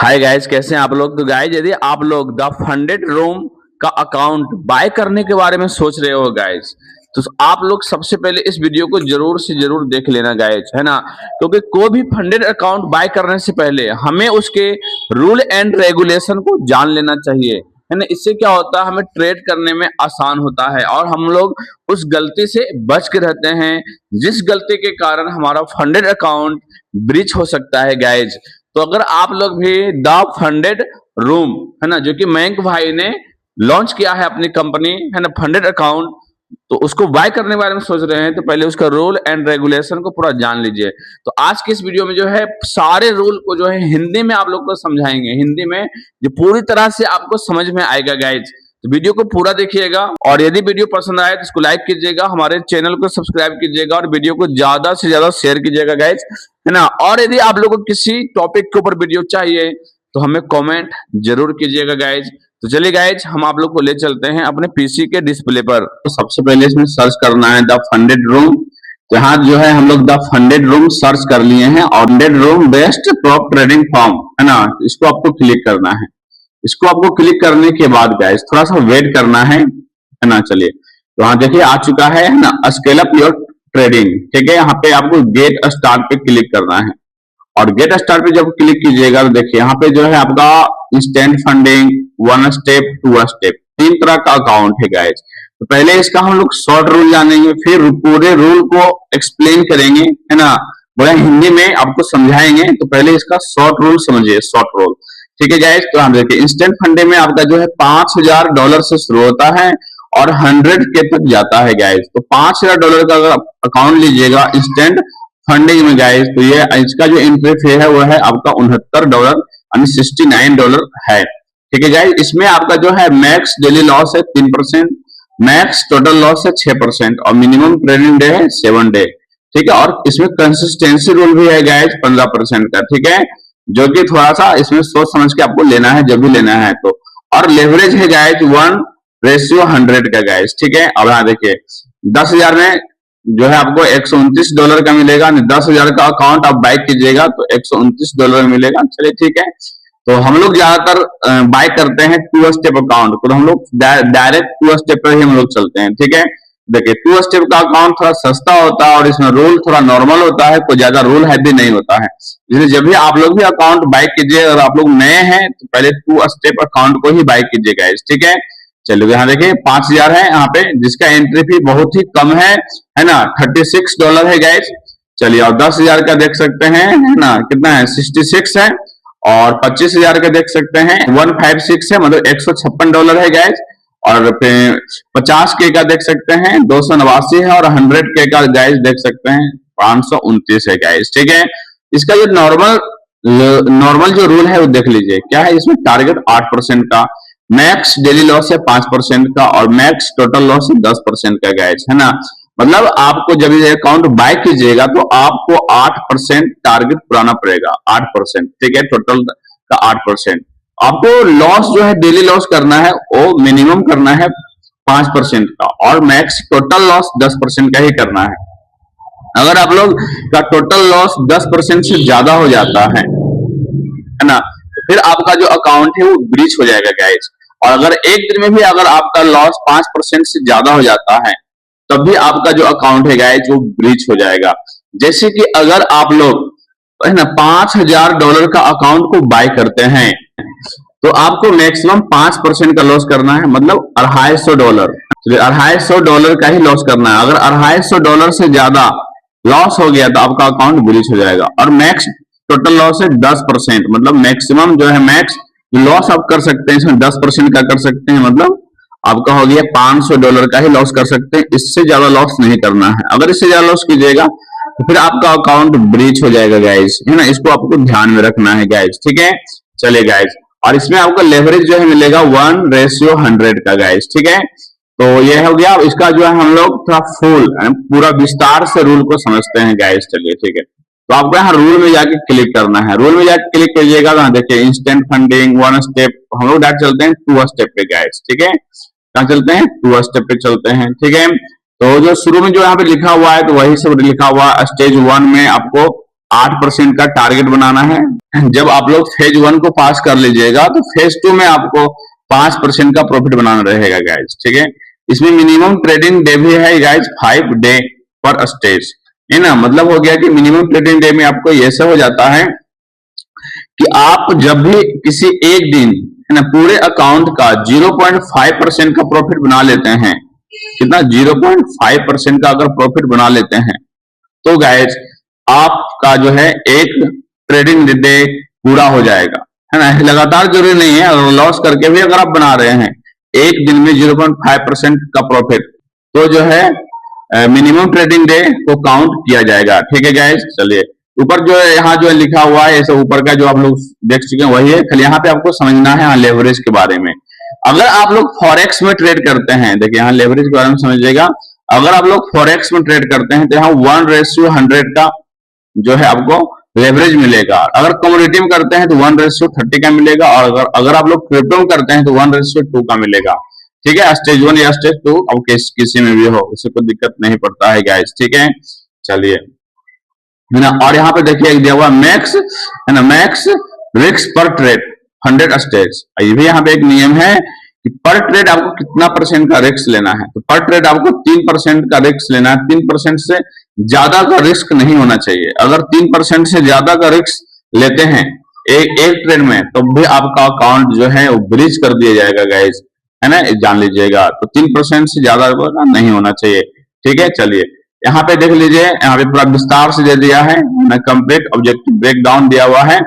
Hi guys, कैसे हैं आप लोग। तो गाइस, यदि आप लोग द फंडेड रूम का अकाउंट बाय करने के बारे में सोच रहे हो गाइस, तो आप लोग सबसे पहले इस वीडियो को जरूर से जरूर देख लेना गाइस, है ना। क्योंकि कोई भी फंडेड अकाउंट बाय करने से पहले हमें उसके रूल एंड रेगुलेशन को जान लेना चाहिए, है ना। इससे क्या होता है, हमें ट्रेड करने में आसान होता है और हम लोग उस गलती से बच के रहते हैं जिस गलती के कारण हमारा फंडेड अकाउंट ब्रीच हो सकता है गाइज। तो अगर आप लोग भी द फंडेड रूम, है ना, जो कि मयंक भाई ने लॉन्च किया है अपनी कंपनी, है ना, फंडेड अकाउंट, तो उसको बाय करने के बारे में सोच रहे हैं तो पहले उसका रूल एंड रेगुलेशन को पूरा जान लीजिए। तो आज की इस वीडियो में जो है सारे रूल को जो है हिंदी में आप लोग को समझाएंगे, हिंदी में जो पूरी तरह से आपको समझ में आएगा गाइज। तो वीडियो को पूरा देखिएगा और यदि वीडियो पसंद आए तो इसको लाइक कीजिएगा, हमारे चैनल को सब्सक्राइब कीजिएगा और वीडियो को ज्यादा से ज्यादा शेयर कीजिएगा गाइज, है ना। और यदि आप लोगों को किसी टॉपिक के ऊपर वीडियो चाहिए तो हमें कमेंट जरूर कीजिएगा गाइज। तो चलिए गाइज, हम आप लोग को ले चलते हैं अपने पीसी के डिस्प्ले पर। तो सबसे पहले इसमें सर्च करना है द फंडेड रूम। यहाँ जो है हम लोग द फंडेड रूम सर्च कर लिए हैं और funded room best prop trading form, है ना, इसको आपको क्लिक करना है। इसको आपको क्लिक करने के बाद गाइस थोड़ा सा वेट करना है ना। चलिए, तो यहाँ देखिए आ चुका है ना, स्केल अप योर ट्रेडिंग, ठीक है। यहाँ पे आपको गेट स्टार्ट पे क्लिक करना है और गेट स्टार्ट पे जब क्लिक कीजिएगा तो देखिए यहाँ पे जो है आपका instant funding, one step, two step, तीन तरह का अकाउंट है गाइस। तो पहले इसका हम लोग शॉर्ट रूल जानेंगे, फिर पूरे रूल को एक्सप्लेन करेंगे, है ना, बड़ा हिंदी में आपको समझाएंगे। तो पहले इसका शॉर्ट रूल समझिए, शॉर्ट रूल, ठीक है गाइस। तो हम देखिए इंस्टेंट फंडिंग में आपका जो है $5000 से शुरू होता है और 100K तक जाता है गाइस। तो $5000 का अगर अकाउंट लीजिएगा इंस्टेंट फंडिंग में गाइस, तो ये इसका जो एंट्री फी है वो है आपका $69 यानी $69 है, ठीक है गाइस। इसमें आपका जो है मैक्स डेली लॉस है 3%, मैक्स टोटल लॉस है 6% और मिनिमम ट्रेडिंग डे है 7 डे, ठीक है। और इसमें कंसिस्टेंसी रूल भी है गाइस 15% का, ठीक है, जो कि थोड़ा सा इसमें सोच समझ के आपको लेना है जब भी लेना है तो। और लेवरेज है गाइस 1:100 का गाइस, ठीक है। अब यहाँ देखिए 10,000 में जो है आपको $129 का मिलेगा, 10,000 का अकाउंट आप बाय कीजिएगा तो $129 मिलेगा। चलिए ठीक है। तो हम लोग ज्यादातर बाय करते हैं 2 स्टेप अकाउंट को, तो हम लोग डायरेक्ट 2 स्टेप पर ही हम लोग चलते हैं, ठीक है। देखिए 2 स्टेप का अकाउंट थोड़ा सस्ता होता है और इसमें रूल थोड़ा नॉर्मल होता है, कोई ज्यादा रूल हैवी नहीं होता है। इसलिए जब भी आप लोग भी अकाउंट बाय कीजिए, अगर आप लोग नए हैं तो पहले 2 स्टेप अकाउंट को ही बाय कीजिएगा, ठीक है। चलिए यहाँ देखिए 5,000 है यहाँ पे, जिसका एंट्री फी बहुत ही कम है ना, $36 है गाइस। चलिए, और 10,000 का देख सकते हैं, है ना, कितना है 66 है, और 25,000 का देख सकते हैं 156 है, मतलब $156 है गाइस। और फिर 50K का देख सकते हैं 289 है और 100K का गाइस देख सकते हैं 529 है गाइस, ठीक है। इसका जो नॉर्मल जो रूल है वो देख लीजिए क्या है। इसमें टारगेट 8% का, मैक्स डेली लॉस है 5% का और मैक्स टोटल लॉस है 10% का गाइस, है ना। मतलब आपको जब ये अकाउंट बाय कीजिएगा तो आपको 8% टारगेट पुराना पड़ेगा, 8%, ठीक है, टोटल का 8%। आपको लॉस जो है डेली लॉस करना है वो मिनिमम करना है 5% का और मैक्स टोटल लॉस 10% का ही करना है। अगर आप लोग का टोटल लॉस 10% से ज्यादा हो जाता है ना, तो फिर आपका जो अकाउंट है वो ब्रीच हो जाएगा गाइस। और अगर एक दिन में भी अगर आपका लॉस 5% से ज्यादा हो जाता है तब भी आपका जो अकाउंट है गाइस वो ब्रीच हो जाएगा। जैसे कि अगर आप लोग, है ना, $5,000 का अकाउंट को बाय करते हैं तो आपको मैक्सिमम 5% का लॉस करना है, मतलब $250। $250 का ही लॉस करना है। अगर $250 से ज्यादा लॉस हो गया तो आपका अकाउंट ब्रीच हो जाएगा। और मैक्स टोटल लॉस है 10%, मतलब मैक्सिमम जो है मैक्स लॉस आप कर सकते हैं इसमें 10% का कर सकते हैं, मतलब आपका हो गया $500 का ही लॉस कर सकते हैं, इससे ज्यादा लॉस नहीं करना है। अगर इससे ज्यादा लॉस कीजिएगा तो फिर आपका अकाउंट ब्रीच हो जाएगा गाइस, है ना। इसको आपको ध्यान में रखना है गाइस, ठीक है। चलिए गाइस, और इसमें आपको लेवरेज जो है मिलेगा 1:100 का गाइस, ठीक है। तो ये हो गया। इसका जो है हम लोग थोड़ा फुल पूरा विस्तार से रूल को समझते हैं गाइस। चलिए ठीक है। तो आपको यहाँ रूल में जाके क्लिक करना है, रूल में जाके क्लिक कीजिएगा तो देखिए इंस्टेंट फंडिंग 1 स्टेप, हम लोग डायरेक्ट चलते हैं 2 स्टेप पे गाइस, ठीक है। कहाँ चलते हैं, 2 स्टेप पे चलते हैं, ठीक है। तो जो शुरू में जो यहाँ पे लिखा हुआ है तो वही सब लिखा हुआ है। स्टेज 1 में आपको 8% का टारगेट बनाना है। जब आप लोग फेज 1 को पास कर लीजिएगा तो फेज 2 में आपको 5% का प्रॉफिट बनाना रहेगा गाइज, ठीक है। इसमें मिनिमम ट्रेडिंग डे भी है गाइज, 5 डे पर स्टेज, है ना। मतलब हो गया कि मिनिमम ट्रेडिंग डे में आपको ऐसा हो जाता है कि आप जब भी किसी एक दिन, है ना, पूरे अकाउंट का 0.5% का प्रॉफिट बना लेते हैं, कितना 0.5% का अगर प्रॉफिट बना लेते हैं तो गाइज आपका जो है एक ट्रेडिंग डे पूरा हो जाएगा, है ना। लगातार जरूरी नहीं है, अगर लॉस करके भी अगर आप बना रहे हैं एक दिन में 0.5% का प्रॉफिट, तो जो है मिनिमम ट्रेडिंग डे को काउंट किया जाएगा, ठीक है गाइज। चलिए ऊपर जो है यहाँ जो है लिखा हुआ है, ऐसे ऊपर का जो आप लोग देख चुके हैं वही है, खाली यहाँ पे आपको समझना है यहाँ लेवरेज के बारे में। अगर आप लोग फॉरेक्स में ट्रेड करते हैं, देखिए यहाँ लेवरेज के बारे में समझिएगा। अगर आप लोग फॉरेक्स में ट्रेड करते हैं तो यहाँ 1:100 का जो है आपको लेवरेज मिलेगा। अगर कमोडिटी में करते हैं तो 1:30 का मिलेगा, और अगर आप लोग क्रिप्टो में करते हैं तो 1:2 का मिलेगा, ठीक है। स्टेज 1 या स्टेज 2 अब किसी में भी हो, उससे कोई दिक्कत नहीं पड़ता है गाइस, ठीक है। चलिए, है ना। और यहाँ पे देखिए दिया हुआ मैक्स, है ना, मैक्स रिस्क पर ट्रेड 100 स्टेज। ये भी यहाँ पे एक नियम है कि पर ट्रेड आपको कितना % का रिस्क लेना है। तो पर ट्रेड आपको 3% का रिस्क लेना है, 3% से ज्यादा का रिस्क नहीं होना चाहिए। अगर 3% से ज्यादा का रिस्क लेते हैं एक ट्रेड में तो भी आपका अकाउंट जो है वो ब्रीच कर दिया जाएगा गाइस, है ना, जान लीजिएगा। तो 3% से ज्यादा नहीं होना चाहिए, ठीक है। चलिए यहाँ पे देख लीजिए, यहाँ पे पूरा विस्तार से दे दिया है, कंप्लीट ऑब्जेक्टिव ब्रेकडाउन दिया हुआ है।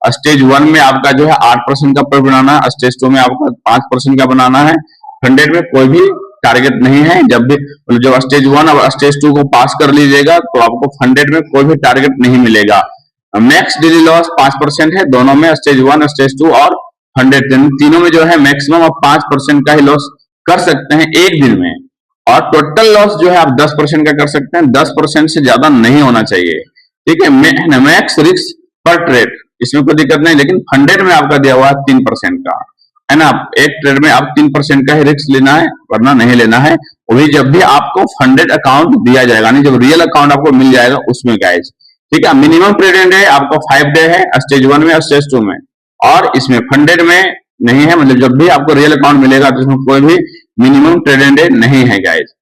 स्टेज 1 में आपका जो है 8% का प्रॉफिट बनाना है, स्टेज 2 में आपको 5% का बनाना है। 100 में कोई भी टारगेट नहीं है। जब स्टेज 1 और स्टेज 2 को पास कर लीजिएगा तो आपको 100 में कोई भी टारगेट नहीं मिलेगा। मैक्स डेली लॉस 5% है दोनों में, स्टेज 1, स्टेज 2 और 100, तीनों में जो है मैक्सिमम आप 5% का ही लॉस कर सकते हैं एक दिन में। और टोटल लॉस जो है आप 10% का कर सकते हैं, 10% से ज्यादा नहीं होना चाहिए, ठीक है। मैक्स रिस्क पर ट्रेड इसमें कोई दिक्कत नहीं, लेकिन 100 में आपका दिया हुआ है 3% का, है ना। एक ट्रेड में आप 3% का ही रिस्क लेना है, वरना नहीं लेना है। वो भी जब भी आपको 100 अकाउंट दिया जाएगा, नहीं जब रियल अकाउंट आपको मिल जाएगा उसमें गाइस, ठीक है। मिनिमम ट्रेडिंग डे आपको 5 डे है, स्टेज 1 में और स्टेज 2 में, और इसमें 100 में नहीं है। मतलब जब भी आपको रियल अकाउंट मिलेगा तो इसमें कोई भी मिनिमम ट्रेडिंग डे नहीं है गाइस।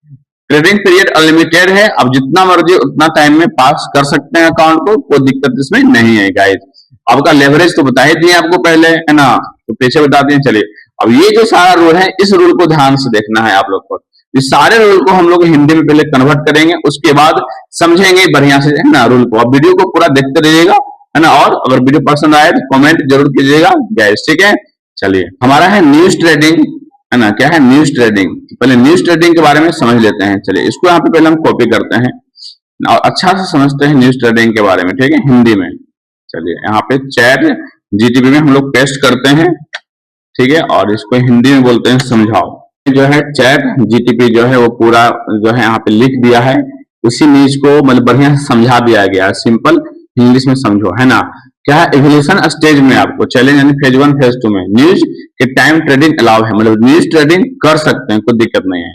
ट्रेडिंग पीरियड अनलिमिटेड है, अब जितना मर्जी उतना टाइम में पास कर सकते हैं अकाउंट को, कोई दिक्कत इसमें नहीं है गाइस। आपका लेवरेज तो बता ही दिए आपको पहले, है ना, तो पीछे बता दिए। चलिए अब ये जो सारा रूल है इस रूल को ध्यान से देखना है आप लोग को। इस सारे रूल को हम लोग हिंदी में पहले कन्वर्ट करेंगे, उसके बाद समझेंगे बढ़िया से, है ना, रूल को। अब वीडियो को पूरा देखते रहिएगा, है ना, और अगर वीडियो पसंद आए तो कमेंट जरूर कीजिएगा गाइस, ठीक है। चलिए हमारा है न्यूज ट्रेडिंग, है ना, क्या है न्यूज ट्रेडिंग। पहले न्यूज ट्रेडिंग के बारे में समझ लेते हैं। चलिए इसको यहाँ पे पहले हम कॉपी करते हैं और अच्छा से समझते हैं न्यूज ट्रेडिंग के बारे में, ठीक है, हिंदी में। चलिए यहाँ पे चैट जीटीपी में हम लोग पेस्ट करते हैं, ठीक है, और इसको हिंदी में बोलते हैं समझाओ। जो है चैट जीटीपी जो है वो पूरा जो है यहाँ पे लिख दिया है, उसी न्यूज को मतलब बढ़िया से समझा दिया गया है, सिंपल इंग्लिश में समझो, है ना। क्या है एवोल्यूशन स्टेज में आपको चैलेंज यानी फेज 1 फेज 2 में न्यूज के टाइम ट्रेडिंग अलाउ है, मतलब न्यूज ट्रेडिंग कर सकते हैं, कोई दिक्कत नहीं है।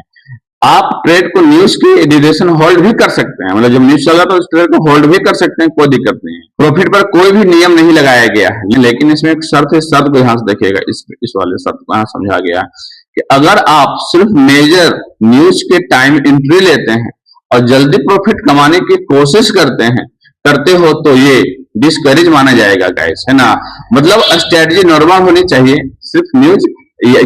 आप ट्रेड को न्यूज की ड्यूरेशन होल्ड भी कर सकते हैं, मतलब जब न्यूज चल रहा है तो उस ट्रेड को होल्ड भी कर सकते हैं, कोई दिक्कत नहीं है। प्रॉफिट पर कोई भी नियम नहीं लगाया गया है, लेकिन इसमें एक शर्त है, शर्त को ध्यान से देखिएगा। इस वाले शर्त को यहाँ समझा गया है कि अगर आप सिर्फ मेजर न्यूज के टाइम एंट्री लेते हैं और जल्दी प्रॉफिट कमाने की कोशिश करते हो तो ये डिस्करेज माना जाएगा गाइस, है ना। मतलब स्ट्रेटजी नॉर्मल होनी चाहिए, सिर्फ न्यूज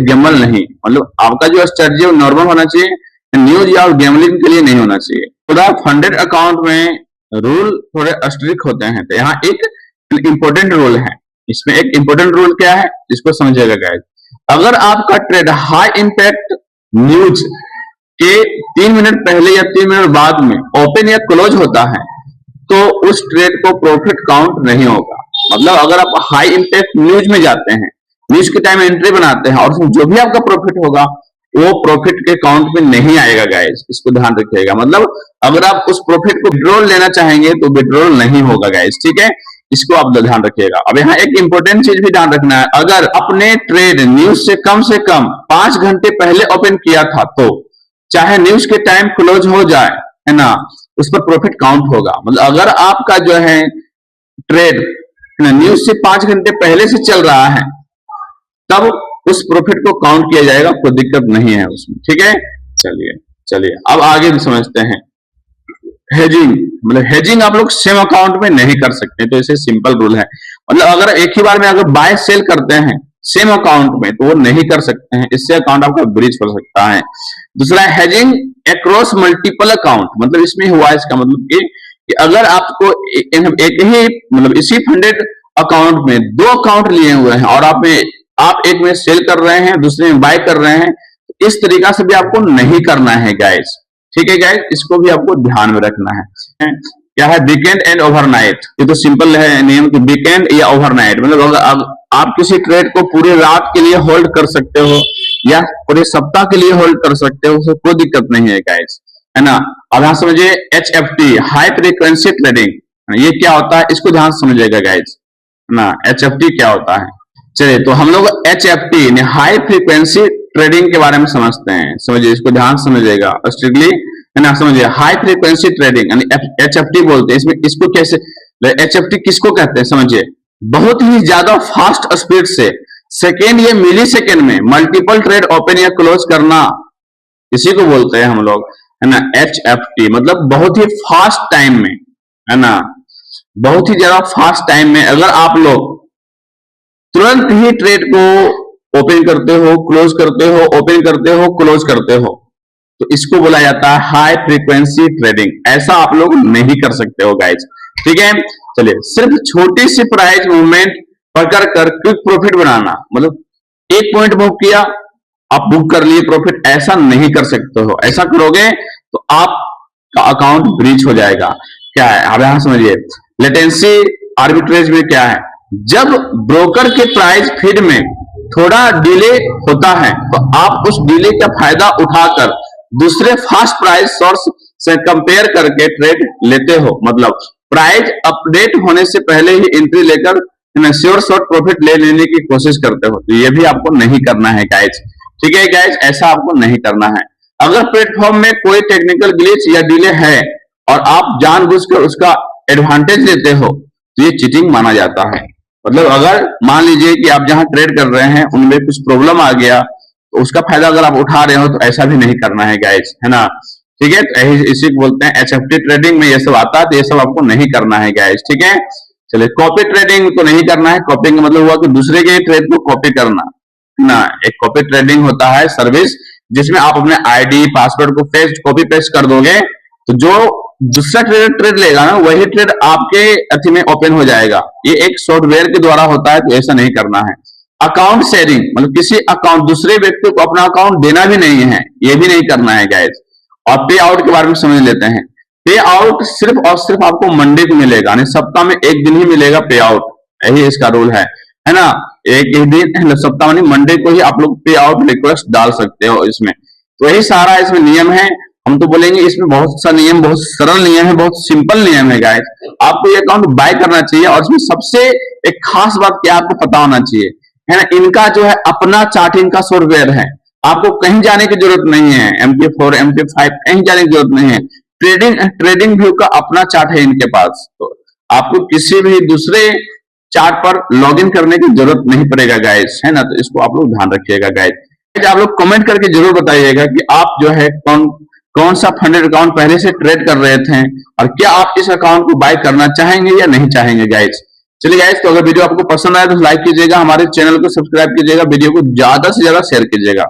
गेमल नहीं, मतलब आपका जो स्ट्रेटजी है नॉर्मल होना चाहिए, न्यूज या गैम्बलिंग के लिए नहीं होना चाहिए। थोड़ा फंडेड अकाउंट में रूल थोड़े स्ट्रिक्ट होते हैं, तो यहाँ एक इंपॉर्टेंट रूल है। इसमें एक इंपॉर्टेंट रूल क्या है इसको समझिएगा गाइस। अगर आपका ट्रेड हाई इंपैक्ट न्यूज के 3 मिनट पहले या 3 मिनट बाद में ओपन या क्लोज होता है तो उस ट्रेड को प्रॉफिट काउंट नहीं होगा। मतलब अगर आप हाई इंपैक्ट न्यूज में जाते हैं, न्यूज के टाइम एंट्री बनाते हैं, और जो भी आपका प्रॉफिट होगा वो प्रॉफिट के काउंट में नहीं आएगा गाइस, इसको ध्यान रखिएगा। मतलब अगर आप उस प्रॉफिट को विड्रॉल लेना चाहेंगे तो विड्रॉल नहीं होगा गाइस, ठीक है, इसको आप ध्यान रखिएगा। अब यहाँ एक इंपॉर्टेंट चीज भी ध्यान रखना है, अगर अपने ट्रेड न्यूज से कम 5 घंटे पहले ओपन किया था तो चाहे न्यूज के टाइम क्लोज हो जाए, है ना, उस पर प्रॉफिट काउंट होगा। मतलब अगर आपका जो है ट्रेड न्यूज से 5 घंटे पहले से चल रहा है, तब उस प्रॉफिट को काउंट किया जाएगा, कोई दिक्कत नहीं है उसमें। ठीक है, चलिए चलिए अब आगे भी समझते हैं। हेजिंग, मतलब हेजिंग आप लोग सेम अकाउंट में नहीं कर सकते, तो इसे सिंपल रूल है। मतलब अगर एक ही बार में अगर बाय सेल करते हैं सेम अकाउंट में तो वो नहीं कर सकते हैं, इससे अकाउंट आपका ब्रीच हो सकता है। दूसरा हेजिंग अक्रॉस मल्टीपल अकाउंट, मतलब इसमें हुआ इसका मतलब कि अगर आपको एक ही मतलब इसी फंडेड अकाउंट में 2 अकाउंट लिए हुए हैं और आप एक में सेल कर रहे हैं दूसरे में बाय कर रहे हैं, तो इस तरीका से भी आपको नहीं करना है गाइस। ठीक है गाइस, इसको भी आपको ध्यान में रखना है। क्या है वीकेंड एंड ओवरनाइट, ये तो सिंपल है नियम कि वीकेंड या ओवरनाइट, मतलब अगर आप किसी ट्रेड को पूरी रात के लिए होल्ड कर सकते हो या पूरे सप्ताह के लिए होल्ड कर सकते हो, उसमें कोई दिक्कत नहीं है गाइस, है ना। अब यहां समझिए HFT हाई फ्रीक्वेंसी ट्रेडिंग, ये क्या होता है इसको ध्यान से समझिएगा गाइस, है ना। HFT क्या होता है, चलिए तो हम लोग HFT यानी हाई फ्रीक्वेंसी ट्रेडिंग के बारे में समझते हैं। समझिए, इसको ध्यान से समझिएगा स्ट्रिक्टली, है ना। समझिए हाई फ्रीक्वेंसी ट्रेडिंग यानी HFT बोलते हैं। इसमें इसको कैसे HFT किसको कहते हैं समझिए, बहुत ही ज्यादा फास्ट स्पीड से सेकेंड या मिली सेकेंड में मल्टीपल ट्रेड ओपन या क्लोज करना, इसी को बोलते हैं हम लोग, है ना HFT। मतलब बहुत ही फास्ट टाइम में, है ना, बहुत ही ज्यादा फास्ट टाइम में अगर आप लोग तुरंत ही ट्रेड को ओपन करते हो क्लोज करते हो, ओपन करते हो क्लोज करते हो, तो इसको बोला जाता है हाई फ्रीक्वेंसी ट्रेडिंग। ऐसा आप लोग नहीं कर सकते हो गाइस। ठीक है, चलिए सिर्फ छोटी सी प्राइस मूवमेंट पकड़ कर क्विक प्रॉफिट बनाना, मतलब 1 पॉइंट मूव किया आप बुक कर लिए प्रॉफिट, ऐसा नहीं कर सकते हो। ऐसा करोगे तो आपका अकाउंट ब्रीच हो जाएगा। क्या है अब यहां समझिए, लेटेंसी आर्बिट्रेज में क्या है, जब ब्रोकर के प्राइस फीड में थोड़ा डिले होता है तो आप उस डिले का फायदा उठाकर दूसरे फास्ट प्राइस सोर्स से कंपेयर करके ट्रेड लेते हो, मतलब प्राइस अपडेट होने से पहले ही एंट्री लेकर श्योर शॉर्ट प्रॉफिट ले लेने की कोशिश करते हो, तो ये भी आपको नहीं करना है गाइस। ठीक है गाइस, ऐसा आपको नहीं करना है। अगर प्लेटफॉर्म में कोई टेक्निकल ग्लिच या डिले है और आप जानबूझकर उसका एडवांटेज लेते हो तो ये चीटिंग माना जाता है। मतलब अगर मान लीजिए कि आप जहां ट्रेड कर रहे हैं उनमें कुछ प्रॉब्लम आ गया तो उसका फायदा अगर आप उठा रहे हो तो ऐसा भी नहीं करना है गाइस, है ना। ठीक है, तो इसी को बोलते हैं HFT ट्रेडिंग में ये सब आता है, तो ये सब आपको नहीं करना है गाइस। ठीक है, चलिए कॉपी ट्रेडिंग तो नहीं करना है। कॉपी का मतलब हुआ कि दूसरे के ट्रेड को कॉपी करना, है ना। एक कॉपी ट्रेडिंग होता है सर्विस जिसमें आप अपने ID पासवर्ड को कॉपी पेस्ट कर दोगे तो जो दूसरा ट्रेड लेगा ना वही ट्रेड आपके अथी में ओपन हो जाएगा। ये एक सॉफ्टवेयर के द्वारा होता है, तो ऐसा नहीं करना है। अकाउंट शेयरिंग, मतलब किसी अकाउंट दूसरे व्यक्ति को अपना अकाउंट देना भी नहीं है, ये भी नहीं करना है गाइस। और पे आउट के बारे में समझ लेते हैं। पे आउट सिर्फ और सिर्फ आपको मंडे को मिलेगा, यानी सप्ताह में एक दिन ही मिलेगा पे आउट, यही इसका रूल है ना। एक ही दिन सप्ताह में मंडे को ही आप लोग पे आउट रिक्वेस्ट डाल सकते हो इसमें, तो यही सारा इसमें नियम है। हम तो बोलेंगे इसमें बहुत सा नियम, बहुत सरल नियम है, बहुत सिंपल नियम है गाइस। आपको ये अकाउंट बाय करना चाहिए और इसमें सबसे एक खास बात क्या आपको पता होना चाहिए, है ना, इनका जो है अपना चार्टिंग का सॉफ्टवेयर है। आपको कहीं जाने की जरूरत नहीं है, MP4 MP5 कहीं जाने की जरूरत नहीं है। ट्रेडिंग व्यू का अपना चार्ट है इनके पास, तो आपको किसी भी दूसरे चार्ट पर लॉगिन करने की जरूरत नहीं पड़ेगा गाइस, है ना। तो इसको आप लोग ध्यान रखिएगा गाइस। आप लोग कमेंट करके जरूर बताइएगा कि आप जो है कौन सा फंडेड अकाउंट पहले से ट्रेड कर रहे थे और क्या आप इस अकाउंट को बाय करना चाहेंगे या नहीं चाहेंगे गाइस। चलिए गाइस, तो अगर वीडियो आपको पसंद आए तो लाइक कीजिएगा, हमारे चैनल को सब्सक्राइब कीजिएगा, वीडियो को ज्यादा से ज्यादा शेयर कीजिएगा।